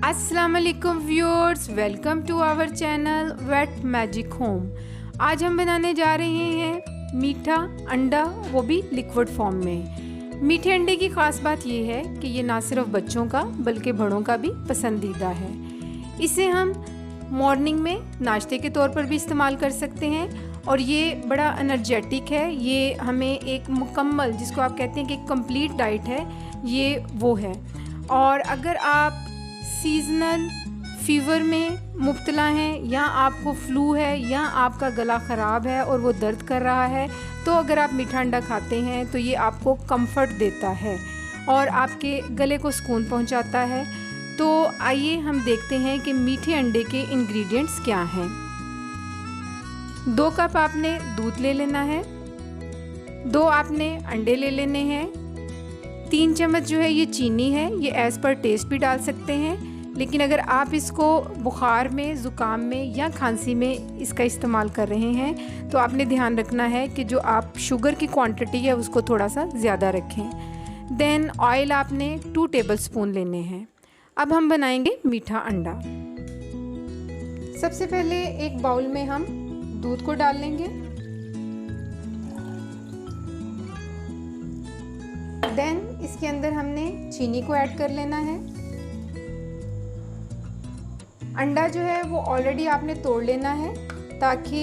अस्सलाम वालेकुम viewers, welcome to our channel wet magic home. आज हम बनाने जा रहे हैं मीठा अंडा, वो भी लिक्विड फॉर्म में। मीठे अंडे की ख़ास बात यह है कि ये ना सिर्फ बच्चों का बल्कि बड़ों का भी पसंदीदा है। इसे हम मॉर्निंग में नाश्ते के तौर पर भी इस्तेमाल कर सकते हैं और ये बड़ा एनर्जेटिक है। ये हमें एक मुकम्मल, जिसको आप कहते हैं कि कंप्लीट डाइट है, ये वो है। और अगर आप सीजनल फीवर में मुब्तला हैं या आपको फ्लू है या आपका गला ख़राब है और वो दर्द कर रहा है, तो अगर आप मीठा अंडा खाते हैं तो ये आपको कंफर्ट देता है और आपके गले को सुकून पहुंचाता है। तो आइए हम देखते हैं कि मीठे अंडे के इंग्रेडिएंट्स क्या हैं। 2 कप आपने दूध ले लेना है, 2 आपने अंडे ले लेने हैं, 3 चम्मच जो है ये चीनी है। ये एज़ पर टेस्ट भी डाल सकते हैं, लेकिन अगर आप इसको बुखार में, ज़ुकाम में या खांसी में इसका इस्तेमाल कर रहे हैं तो आपने ध्यान रखना है कि जो आप शुगर की क्वांटिटी है उसको थोड़ा सा ज़्यादा रखें। देन ऑयल आपने 2 टेबलस्पून लेने हैं। अब हम बनाएंगे मीठा अंडा। सबसे पहले एक बाउल में हम दूध को डाल लेंगे। देन इसके अंदर हमने चीनी को ऐड कर लेना है। अंडा जो है वो ऑलरेडी आपने तोड़ लेना है ताकि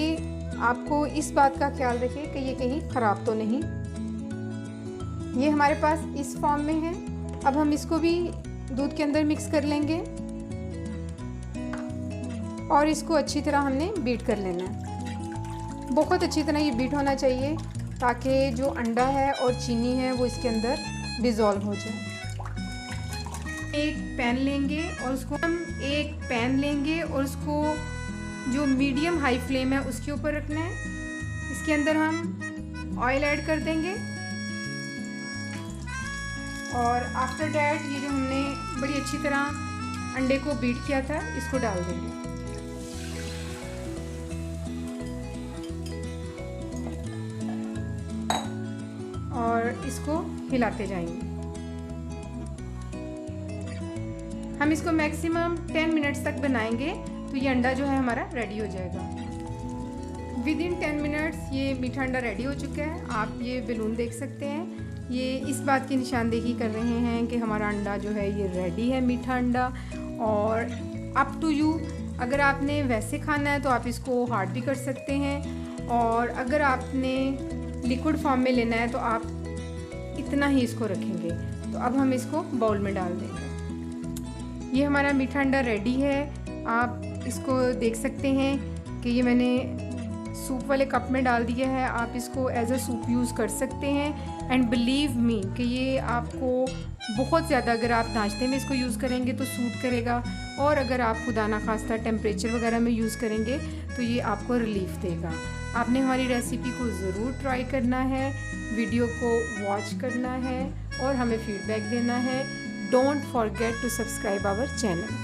आपको इस बात का ख्याल रखें कि ये कहीं ख़राब तो नहीं। ये हमारे पास इस फॉर्म में है। अब हम इसको भी दूध के अंदर मिक्स कर लेंगे और इसको अच्छी तरह हमने बीट कर लेना है। बहुत अच्छी तरह ये बीट होना चाहिए ताकि जो अंडा है और चीनी है वो इसके अंदर डिज़ोल्व हो जाए। एक पैन लेंगे और उसको जो मीडियम हाई फ्लेम है उसके ऊपर रखना है। इसके अंदर हम ऑयल ऐड कर देंगे और आफ्टर डैट ये जो हमने बड़ी अच्छी तरह अंडे को बीट किया था इसको डाल देंगे। और इसको हिलाते जाएंगे। हम इसको मैक्सिमम 10 मिनट्स तक बनाएंगे तो ये अंडा जो है हमारा रेडी हो जाएगा। विद इन 10 मिनट्स ये मीठा अंडा रेडी हो चुका है। आप ये बलून देख सकते हैं, ये इस बात की निशानदेही कर रहे हैं कि हमारा अंडा जो है ये रेडी है, मीठा अंडा। और अप टू यू, अगर आपने वैसे खाना है तो आप इसको हार्ड भी कर सकते हैं, और अगर आपने लिक्विड फॉर्म में लेना है तो आप इतना ही इसको रखेंगे। तो अब हम इसको बाउल में डाल देंगे। ये हमारा मीठा अंडा रेडी है। आप इसको देख सकते हैं कि ये मैंने सूप वाले कप में डाल दिया है। आप इसको एज अ सूप यूज़ कर सकते हैं। एंड बिलीव मी कि ये आपको बहुत ज़्यादा, अगर आप नाश्ते में इसको यूज़ करेंगे तो सूट करेगा, और अगर आप खुदा ना खास्ता टेम्परेचर वगैरह में यूज़ करेंगे तो ये आपको रिलीफ देगा। आपने हमारी रेसिपी को ज़रूर ट्राई करना है, वीडियो को वॉच करना है और हमें फीडबैक देना है। Don't forget to subscribe our channel.